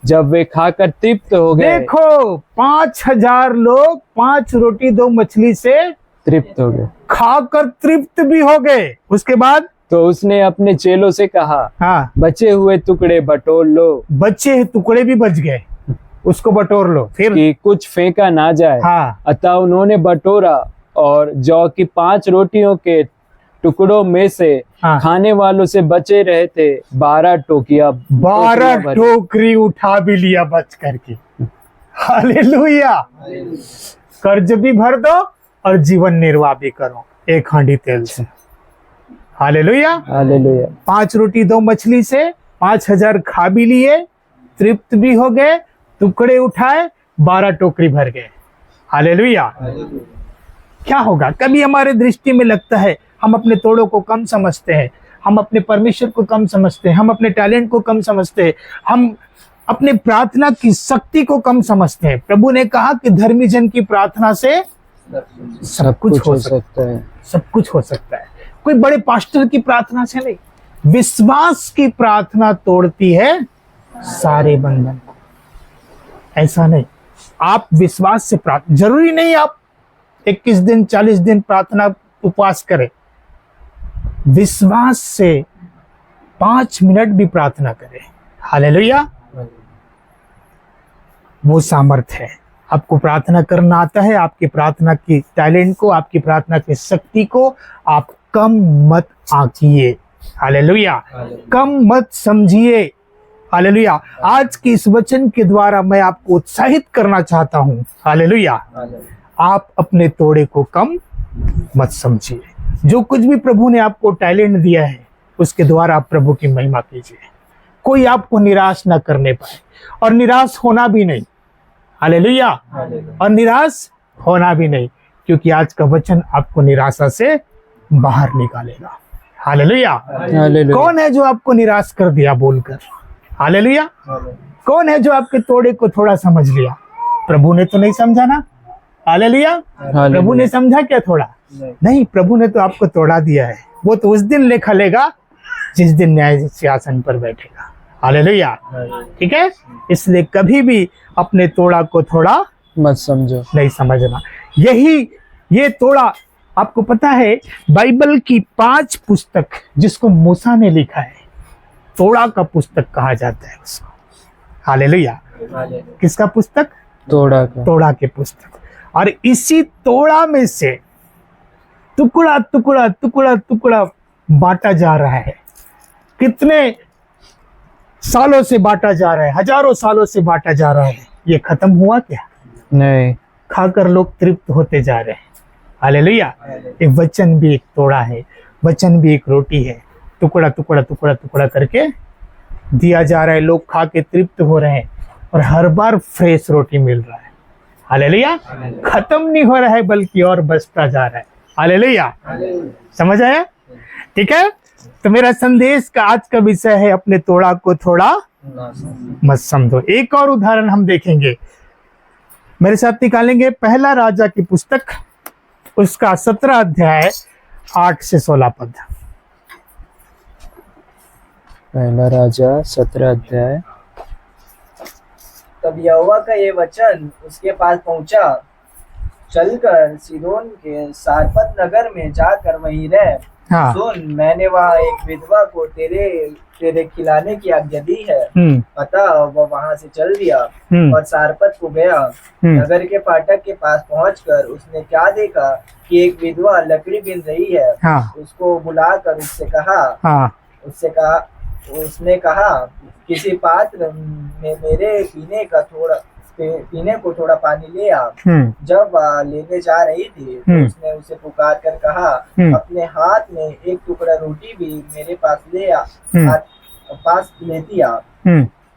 जब वे खाकर तृप्त हो गए। देखो, 5000 लोग 5 रोटी 2 मछली से तृप्त हो गए, खाकर तृप्त भी हो गए। उसके बाद तो उसने अपने चेलों से कहा, हाँ, बचे हुए टुकड़े बटोर लो। बचे टुकड़े भी बच गए, उसको बटोर लो फिर, कि कुछ फेंका ना जाए। हाँ। अतः उन्होंने बटोरा और जौ की 5 रोटियों के टुकड़ों में से हाँ। खाने वालों से बचे रहे थे 12 टोकरियां 12 टोकरी उठा भी लिया बच करके। हालेलुया। कर्ज भी भर दो और जीवन निर्वाह भी करो एक हांडी तेल से। हालेलुया। हालेलुया। 5 रोटी 2 मछली से 5000 खा भी लिए, तृप्त भी हो गए, टुकड़े उठाए, 12 टोकरी भर गए। हालेलुया। क्या होगा? कभी हमारे दृष्टि में लगता है हम अपने तोड़ों को कम समझते हैं, हम अपने परमेश्वर को कम समझते हैं, हम अपने टैलेंट को कम समझते हैं, हम अपने प्रार्थना की शक्ति को कम समझते हैं। प्रभु ने कहा कि धर्मी जन की प्रार्थना से सब कुछ हो सकता है। सब कुछ हो सकता है। कोई बड़े पास्टर की प्रार्थना से नहीं, विश्वास की प्रार्थना तोड़ती है सारे बंधन को। ऐसा नहीं, आप विश्वास से प्रार्थना, जरूरी नहीं आप 21 दिन 40 दिन प्रार्थना उपवास करें, विश्वास से 5 मिनट भी प्रार्थना करें। हालेलुया। वो सामर्थ है। आपको प्रार्थना करना आता है, आपकी प्रार्थना की टैलेंट को, आपकी प्रार्थना की शक्ति को आप कम मत आंकिए। हालेलुया। कम मत समझिए। हालेलुया। आज के इस वचन के द्वारा मैं आपको उत्साहित करना चाहता हूँ। हालेलुया। आप अपने तोड़े को कम मत समझिए। जो कुछ भी प्रभु ने आपको टैलेंट दिया है उसके द्वारा आप प्रभु की महिमा कीजिए। कोई आपको निराश ना करने पाए और निराश होना भी नहीं। हालेलुया। और निराश होना भी नहीं, क्योंकि आज का वचन आपको निराशा से बाहर निकालेगा। हालेलुया। कौन है जो आपको निराश कर दिया बोलकर? हालेलुया। कौन है जो आपके तोड़े को थोड़ा समझ लिया? प्रभु ने तो नहीं समझा ना। हालेलुया। प्रभु ने समझा क्या थोड़ा? नहीं, प्रभु ने तो आपको तोड़ा दिया है। वो तो उस दिन लेखा लेगा जिस दिन न्याय सिंहासन पर बैठेगा। हालेलुया। ठीक है, इसलिए कभी भी अपने तोड़ा को थोड़ा मत समझो, नहीं समझना। ये तोड़ा, आपको पता है बाइबल की 5 पुस्तक जिसको मूसा ने लिखा है, तोड़ा का पुस्तक कहा जाता है उसको। हालेलुया। किसका पुस्तक? तोड़ा का। तोड़ा के पुस्तक। और इसी तोड़ा में से टुकड़ा टुकड़ा टुकड़ा टुकड़ा बांटा जा रहा है। कितने सालों से बांटा जा रहा है, हजारों सालों से बांटा जा रहा है। ये खत्म हुआ क्या? नहीं। खाकर लोग तृप्त होते जा रहे हैं। हालेलुया। ये वचन भी एक तोड़ा है, वचन भी एक रोटी है। टुकड़ा टुकड़ा टुकड़ा टुकड़ा करके दिया जा रहा है, लोग खा के तृप्त हो रहे हैं और हर बार फ्रेश रोटी मिल रहा है। हालेलुया। खत्म नहीं हो रहा है बल्कि और बचता जा रहा है। हालेलुया। समझ आया? ठीक है, तो मेरा संदेश का आज का विषय है अपने तोड़ा को थोड़ा मत समझो। एक और उदाहरण हम देखेंगे, मेरे साथ निकालेंगे पहला राजा की पुस्तक, उसका 17 अध्याय 8 से 16 पद। पहला राजा 17 अध्याय। तब यहोवा का ये वचन उसके पास पहुंचा, चलकर सीदोन के सारपत नगर में जाकर वहीं रह। हाँ। सुन, मैंने वहाँ एक विधवा को तेरे खिलाने की आज्ञा दी है। अतः वह वहाँ से चल दिया और सारपत को गया। नगर के फाटक के पास पहुंचकर उसने क्या देखा कि एक विधवा लकड़ी बिन रही है। हाँ। उसको बुलाकर उसने कहा किसी पात्र में मेरे पीने को थोड़ा पानी ले आ। जब लेने जा रही थी तो उसने उसे पुकार कर कहा, अपने हाथ में एक टुकड़ा रोटी भी मेरे पास लेती आ।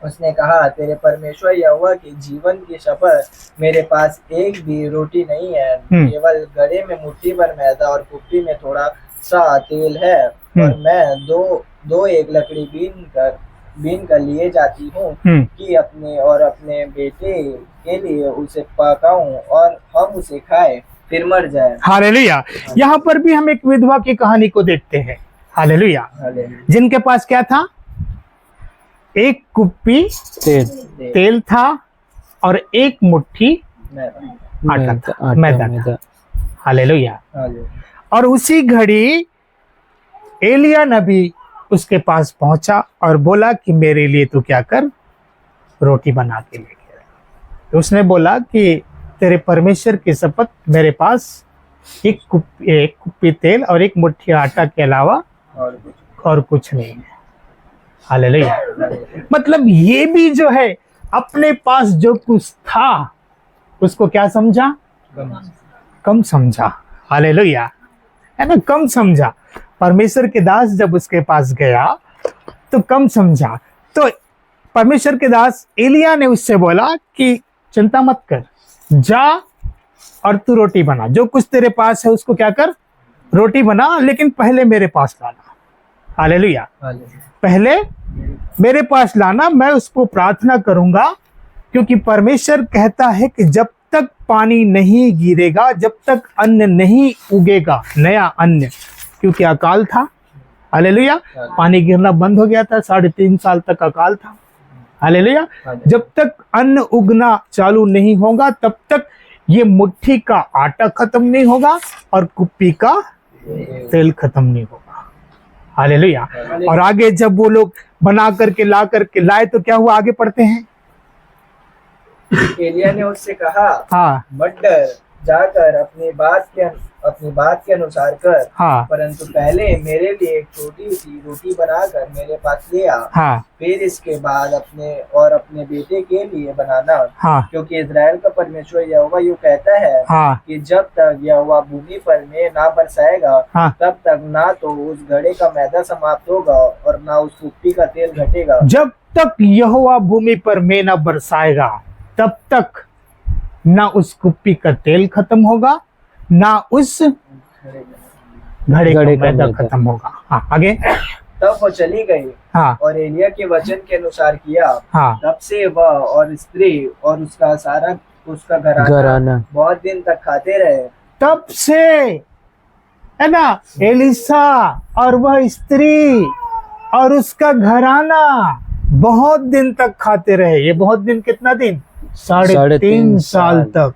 उसने कहा, तेरे परमेश्वर यहोवा के जीवन की शपथ, मेरे पास एक भी रोटी नहीं है, केवल गड़े में मुट्ठी भर मैदा और कुप्पी में थोड़ा सा तेल है, और मैं दो एक लकड़ी बीन कर लिए जाती हूँ कि अपने बेटे के लिए उसे पकाऊं और हम उसे खाएं फिर मर जाए। हालेलुया। यहाँ पर भी हम एक विधवा की कहानी को देखते हैं। हालेलुया। जिनके पास क्या था? एक कुप्पी तेल था और एक मुट्ठी आटा था, मैदा था। हालेलुया। और उसी घड़ी एलिया नबी उसके पास पहुंचा और बोला कि मेरे लिए तू क्या कर, रोटी बना के लेके आ। तो उसने बोला कि तेरे परमेश्वर की शपथ, मेरे पास एक कुप्पी तेल और एक मुट्ठी आटा के अलावा और कुछ नहीं है। हालेलुया। मतलब ये भी जो है अपने पास जो कुछ था उसको क्या समझा? कम समझा। हालेलुया। है ना, कम समझा। परमेश्वर के दास जब उसके पास गया तो कम समझा। तो परमेश्वर के दास एलिया ने उससे बोला कि चिंता मत कर, जा और तू रोटी बना, जो कुछ तेरे पास है उसको क्या कर, रोटी बना, लेकिन पहले मेरे पास लाना। हालेलुया। पहले मेरे पास लाना, मैं उसको प्रार्थना करूंगा, क्योंकि परमेश्वर कहता है कि जब तक पानी नहीं गिरेगा, जब तक अन्न नहीं उगेगा, नया अन्न, क्योंकि अकाल था। हालेलुया। पानी गिरना बंद हो गया था, 3.5 साल तक अकाल था। हालेलुया। जब तक अन्न उगना चालू नहीं होगा तब तक ये मुट्ठी का आटा खत्म नहीं होगा और कुप्पी का तेल खत्म नहीं होगा। हालेलुया। और आगे जब वो लोग बना करके ला करके लाए तो क्या हुआ? आगे पढ़ते हैं। एलिया ने उससे कहा, हाँ मत डर, जाकर अपनी बात के अनुसार कर, हाँ परंतु पहले मेरे लिए एक छोटी सी रोटी बनाकर मेरे पास ले आ, हाँ फिर इसके बाद अपने बेटे के लिए बनाना, हाँ क्योंकि इज़राइल का परमेश्वर यहोवा यूं कहता है हाँ कि जब तक यहोवा भूमि पर में ना बरसाएगा, हाँ। तब तक ना तो उस घड़े का मैदा समाप्त होगा और ना उस कुप्पी का तेल घटेगा। जब तक यहोवा भूमि पर में न बरसाएगा, तब तक ना उस कुप्पी का तेल खत्म होगा, ना उस घड़े का मैदा खत्म होगा। हाँ आगे। तब वो चली गई हाँ और एलिया के वचन के अनुसार किया। हाँ तब से वह और स्त्री और उसका घराना बहुत दिन तक खाते रहे। तब से, है ना, एलिसा और वह स्त्री और उसका घराना बहुत दिन तक खाते रहे। ये बहुत दिन, कितना दिन? 3.5 साल तक।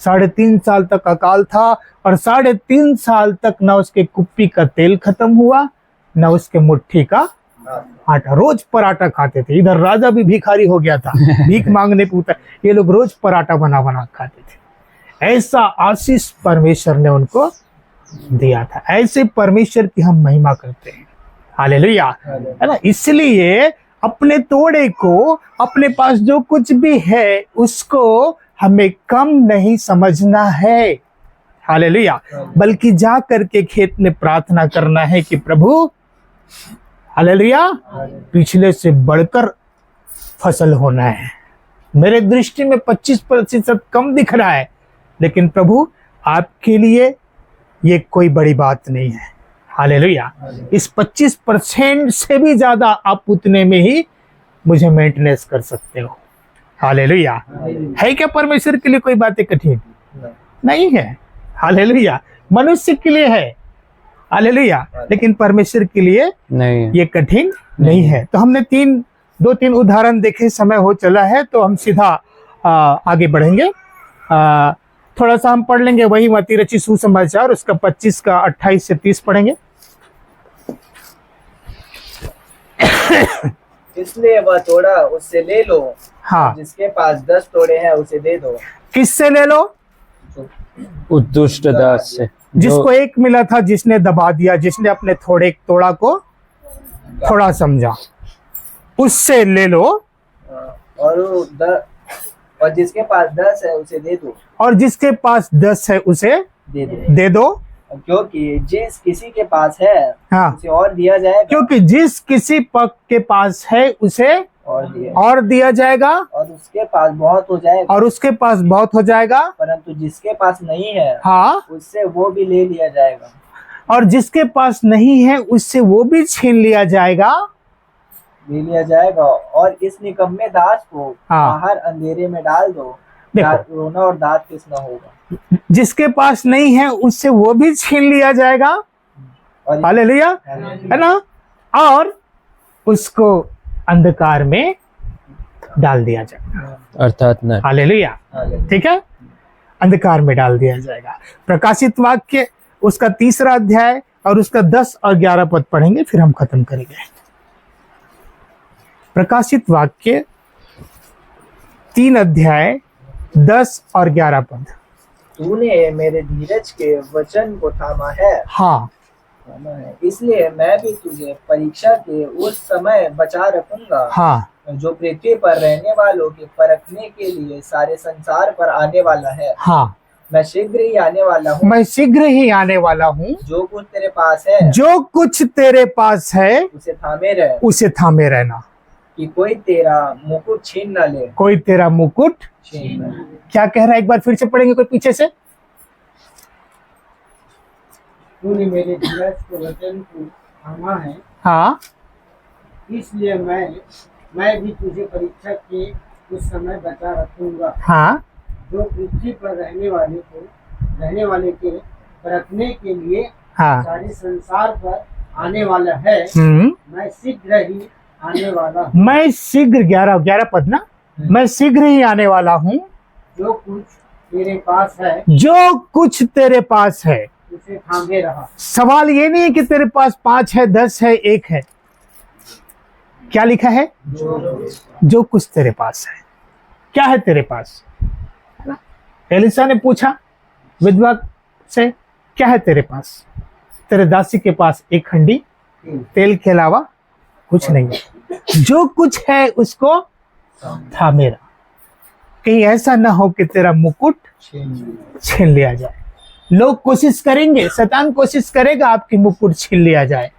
3.5 साल तक अकाल था और 3.5 साल तक ना उसके कुप्पी का तेल खत्म हुआ, ना उसके मुट्ठी का आटा। रोज पराठा खाते थे। इधर राजा भी भिखारी हो गया था, भीख मांगने पूछता। ये लोग रोज पराठा बना बना खाते थे। ऐसा आशीष परमेश्वर ने उनको दिया था। ऐसे परमेश्वर की हम महिमा करते हैं। हालेलुया, है ना। इसलिए अपने तोड़े को, अपने पास जो कुछ भी है, उसको हमें कम नहीं समझना है। हालेलुया, बल्कि जा करके खेत में प्रार्थना करना है कि प्रभु, हालेलुया, पिछले से बढ़कर फसल होना है। मेरे दृष्टि में 25% कम दिख रहा है, लेकिन प्रभु आपके लिए ये कोई बड़ी बात नहीं है। हालेलुया, इस 25% से भी ज्यादा आप उतने में ही मुझे मेंटेनेंस कर सकते हो। हालेलुया, है क्या परमेश्वर के लिए कोई बातें कठिन? नहीं है। हालेलुया, मनुष्य के लिए है, हालेलुया, लेकिन परमेश्वर के लिए नहीं, ये कठिन नहीं है। तो हमने 2-3 उदाहरण देखे, समय हो चला है, तो हम सीधा आगे बढ़ेंगे। थोड़ा सा हम पढ़ लेंगे वही मत्ती रचित सुसमाचार, उसका 25 का 28 से 30 पढ़ेंगे। इसलिए वह तोड़ा उससे ले लो, हाँ, जिसके पास 10 तोड़े हैं उसे दे दो। किससे ले लो? दुष्ट दास से, जिसको एक मिला था, जिसने दबा दिया, जिसने अपने तोड़ा को थोड़ा समझा, उससे ले लो। और जिसके पास 10 है उसे दे दो। और जिसके पास 10 है उसे दे दो। क्योंकि जिस किसी के पास है, हाँ, उसे और दिया जाएगा। क्योंकि जिस किसी के पास है उसे और दिया जाएगा, और उसके पास बहुत हो जाएगा। और उसके पास बहुत हो जाएगा। परंतु जिसके पास नहीं है, हाँ, उससे वो भी ले लिया जाएगा। और जिसके पास नहीं है उससे वो भी छीन लिया जाएगा। और इस निकम्मे दास को हाँ, बाहर अंधेरे में डाल दो, देखो, रोना और दांत पिसना होगा। जिसके पास नहीं है उससे वो भी छीन लिया जाएगा। हालेलुया, है ना। और उसको अंधकार में डाल दिया जाएगा, अर्थात न। हालेलुया, ठीक है, अंधकार में डाल दिया जाएगा। प्रकाशित वाक्य उसका 3रा अध्याय और उसका 10 और 11 पद पढ़ेंगे, फिर हम खत्म करेंगे। प्रकाशित वाक्य 3 अध्याय 10 और 11 पद। तूने मेरे धीरज के वचन को थामा है, हाँ, इसलिए मैं भी तुझे परीक्षा के उस समय बचा रखूंगा, हाँ, जो पृथ्वी पर रहने वालों के परखने के लिए सारे संसार पर आने वाला है। हाँ, मैं शीघ्र ही आने वाला हूँ। मैं शीघ्र ही आने वाला हूँ। जो कुछ तेरे पास है, जो कुछ तेरे पास है, उसे थामे रह, उसे थामे रहना, कि कोई तेरा मुकुट छीन न ले। कोई तेरा मुकुट छीन न ले। क्या कह रहा है? एक बार फिर से पढ़ेंगे, कोई पीछे से। तूने मेरे धीरज के वचन को थामा है, हाँ, इसलिए मैं भी तुझे परीक्षा के उस समय बचा रखूंगा, हाँ, जो पृथ्वी पर रहने वाले के परखने के लिए हाँ, सारे संसार पर आने वाला है। मैं शीघ्र ही आने वाला हूँ। मैं शीघ्र 11 पद ना, मैं शीघ्र ही आने वाला हूँ। जो कुछ तेरे पास है, जो कुछ तेरे पास है, उसे थामे रहा। सवाल ये नहीं है कि तेरे पास 5 है, 10 है, 1 है। क्या लिखा है? जो कुछ तेरे पास है। क्या है तेरे पास? एलिशा ने पूछा विधवा से, क्या है तेरे पास? तेरे दासी के पास एक हंडी तेल के अलावा कुछ नहीं है, जो कुछ है उसको था मेरा। कहीं ऐसा ना हो कि तेरा मुकुट छीन लिया जाए। लोग कोशिश करेंगे, शैतान कोशिश करेगा आपकी मुकुट छीन लिया जाए,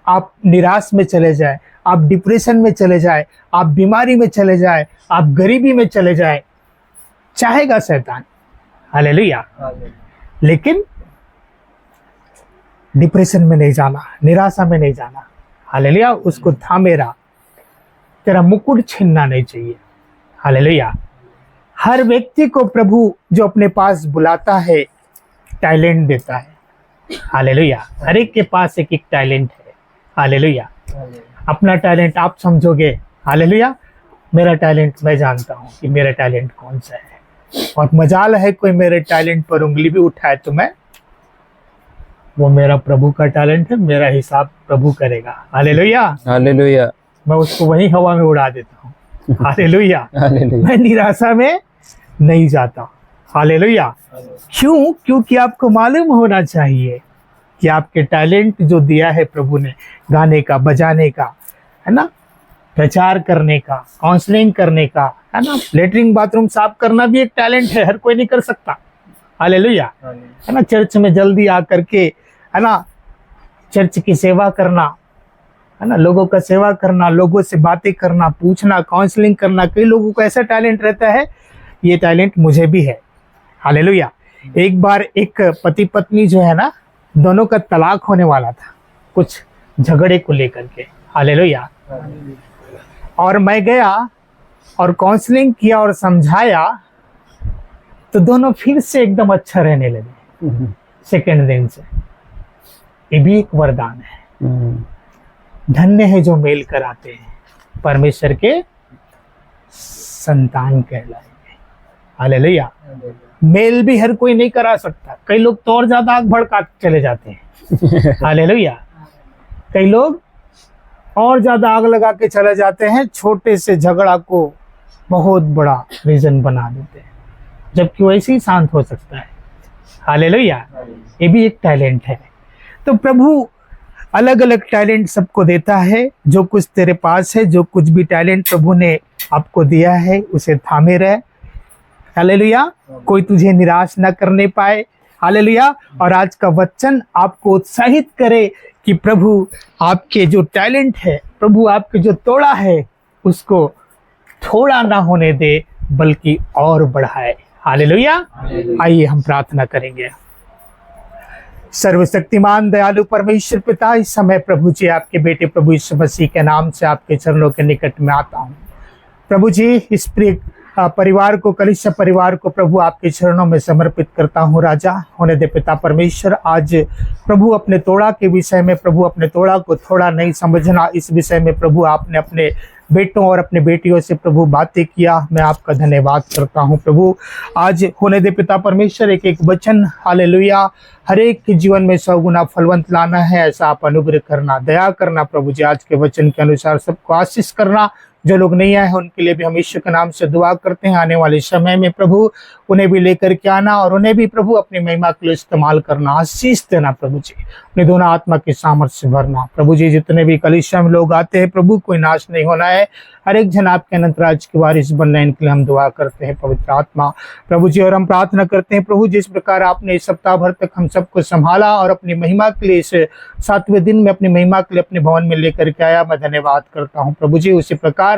आप निराश में चले जाए, आप डिप्रेशन में चले जाए, आप बीमारी में चले जाए, आप गरीबी में चले जाए, चाहेगा शैतान। हालेलुया। लेकिन डिप्रेशन में नहीं जाना, निराशा में नहीं जाना। हालेलुया। उसको थामे रहा, तेरा मुकुट छीनना नहीं चाहिए। हालेलुया। हर व्यक्ति को प्रभु जो अपने पास बुलाता है टैलेंट देता है। हालेलुया। हर एक के पास एक एक टैलेंट है। हालेलुया। अपना टैलेंट आप समझोगे। हालेलुया। मेरा टैलेंट मैं जानता हूँ कि मेरा टैलेंट कौन सा है, और मजाल है कोई मेरे टैलेंट पर उंगली भी उठाए तो मैं, वो मेरा प्रभु का टैलेंट है, मेरा हिसाब प्रभु करेगा। हालेलुया। हालेलुया। मैं उसको वहीं हवा में उड़ा देता हूँ। हालेलुया। हालेलुया। मैं निराशा में नहीं जाता। हालेलुया। क्यों? क्योंकि आपको मालूम होना चाहिए कि आपके टैलेंट जो दिया है प्रभु ने, गाने का, बजाने का, है ना, प्रचार करने का, काउंसलिंग करने का, है ना, लेटरिन बाथरूम साफ करना भी एक टैलेंट है, हर कोई नहीं कर सकता। हालेलुया। है ना, चर्च में जल्दी आकर के, है ना, चर्च की सेवा करना, है ना, लोगों का सेवा करना, लोगों से बातें करना, पूछना, काउंसलिंग करना। कई लोगों को ऐसा टैलेंट रहता है, ये टैलेंट मुझे भी है। हालेलुया। एक बार एक पति पत्नी जो है ना, दोनों का तलाक होने वाला था कुछ झगड़े को लेकर के। हालेलुया। और मैं गया और काउंसलिंग किया और समझाया, तो दोनों फिर से एकदम अच्छा रहने लगे सेकंड दिन से। ये भी एक वरदान है। धन्य है जो मेल कराते हैं, परमेश्वर के संतान कहलाएंगे। हालेलुया। मेल भी हर कोई नहीं करा सकता। कई लोग तो और ज्यादा आग भड़का चले जाते हैं। हालेलुया। कई लोग और ज्यादा आग लगा के चले जाते हैं, छोटे से झगड़ा को बहुत बड़ा रीजन बना देते हैं, जबकि वैसे ही शांत हो सकता है। हालेलुया। ये भी एक टैलेंट है। तो प्रभु अलग अलग टैलेंट सबको देता है। जो कुछ तेरे पास है, जो कुछ भी टैलेंट प्रभु ने आपको दिया है, उसे थामे रहे। हालेलुया। कोई तुझे निराश न करने पाए। हालेलुया। और आज का वचन आपको उत्साहित करे कि प्रभु आपके जो टैलेंट है, प्रभु आपके जो तोड़ा है, उसको थोड़ा ना होने दे, बल्कि और बढ़ाए। हालेलुया। आइए हम प्रार्थना करेंगे। सर्वशक्तिमान दयालु परमेश्वर पिता, इस समय प्रभु जी आपके बेटे प्रभु यीशु मसीह के नाम से आपके चरणों के निकट में आता हूँ। प्रभु जी, इस प्रिय परिवार को, कलीसिया परिवार को प्रभु आपके चरणों में समर्पित करता हूँ। राजा होने दे पिता परमेश्वर, आज प्रभु अपने तोड़ा के विषय में, प्रभु अपने तोड़ा को थोड़ा नहीं समझना, इस विषय में प्रभु आपने अपने बेटों और अपने बेटियों से प्रभु बातें किया। मैं आपका धन्यवाद करता हूं प्रभु। आज होने दे पिता परमेश्वर एक एक वचन, हालेलुया, हर एक के जीवन में 100 गुना फलवंत लाना है, ऐसा आप अनुग्रह करना, दया करना प्रभु जी। आज के वचन के अनुसार सबको आशीष करना। जो लोग नहीं आए हैं उनके लिए भी हम ईश्वर के नाम से दुआ करते हैं। आने वाले समय में प्रभु उन्हें भी लेकर के आना और उन्हें भी प्रभु अपनी महिमा के लिए इस्तेमाल करना, आशीष देना प्रभु जी। अपने दोनों आत्मा की सामर्थ्य से भरना प्रभु जी। जितने भी कलीसिया में लोग आते हैं प्रभु, कोई नाश नहीं होना है, हर एक जन आपके अनंत राज्य की वारिस बनना है, इनके लिए हम दुआ करते हैं पवित्र आत्मा प्रभु जी। और हम प्रार्थना करते हैं प्रभु, जिस प्रकार आपने इस सप्ताह भर तक हम सबको संभाला और अपनी महिमा के लिए इस 7वें दिन में अपनी महिमा के लिए अपने भवन में लेकर के आया, मैं धन्यवाद करता हूँ प्रभु जी। उसी प्रकार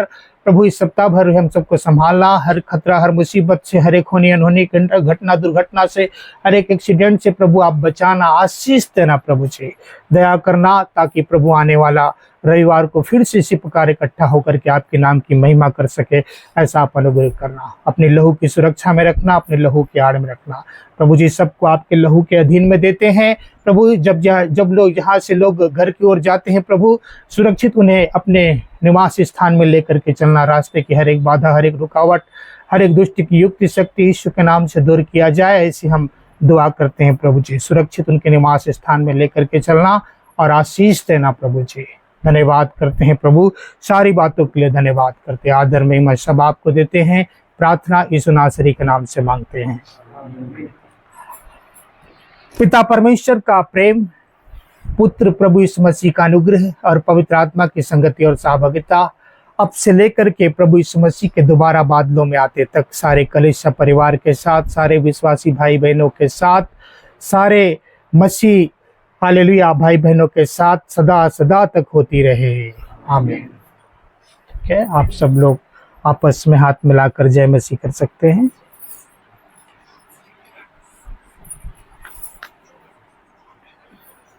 प्रभु इस सप्ताह भर हम सबको संभालना, हर खतरा, हर मुसीबत से, हर एक होनी अनहोनी घटना, दुर्घटना से, हर एक एक्सीडेंट से प्रभु आप बचाना, आशीष देना प्रभु जी, दया करना, ताकि प्रभु आने वाला रविवार को फिर से इसी प्रकार इकट्ठा होकर के आपके नाम की महिमा कर सके, ऐसा आप अनुग्रह करना। अपने लहू की सुरक्षा में रखना, अपने लहू की आड़ में रखना प्रभु जी। सबको आपके लहू के अधीन में देते हैं प्रभु। जब लोग यहाँ से लोग घर की ओर जाते हैं प्रभु, सुरक्षित उन्हें अपने निवास स्थान में लेकर के चलना। रास्ते की हर एक बाधा, हर एक रुकावट, हर एक दुष्ट की युक्ति शक्ति यीशु के नाम से दूर किया जाए, ऐसी हम दुआ करते हैं प्रभु जी। सुरक्षित उनके निवास स्थान में लेकर के चलना और आशीष देना प्रभु जी। धन्यवाद करते हैं प्रभु, सारी बातों के लिए धन्यवाद करते हैं। आदर महिमा सब आपको देते हैं, प्रार्थना यीशु नासरी के नाम से मांगते हैं। पिता परमेश्वर का प्रेम, पुत्र प्रभु यीशु मसीह का अनुग्रह और पवित्र आत्मा की संगति और सहभागिता अब से लेकर के प्रभु यीशु मसीह के दोबारा बादलों में आते तक सारे कलीसिया परिवार के साथ, सारे विश्वासी भाई बहनों के साथ, सारे मसीह हालेलुया भाई बहनों के साथ सदा सदा तक होती रहे। आमीन। ठीक है, आप सब लोग आपस में हाथ मिलाकर जय मसीह कर सकते हैं।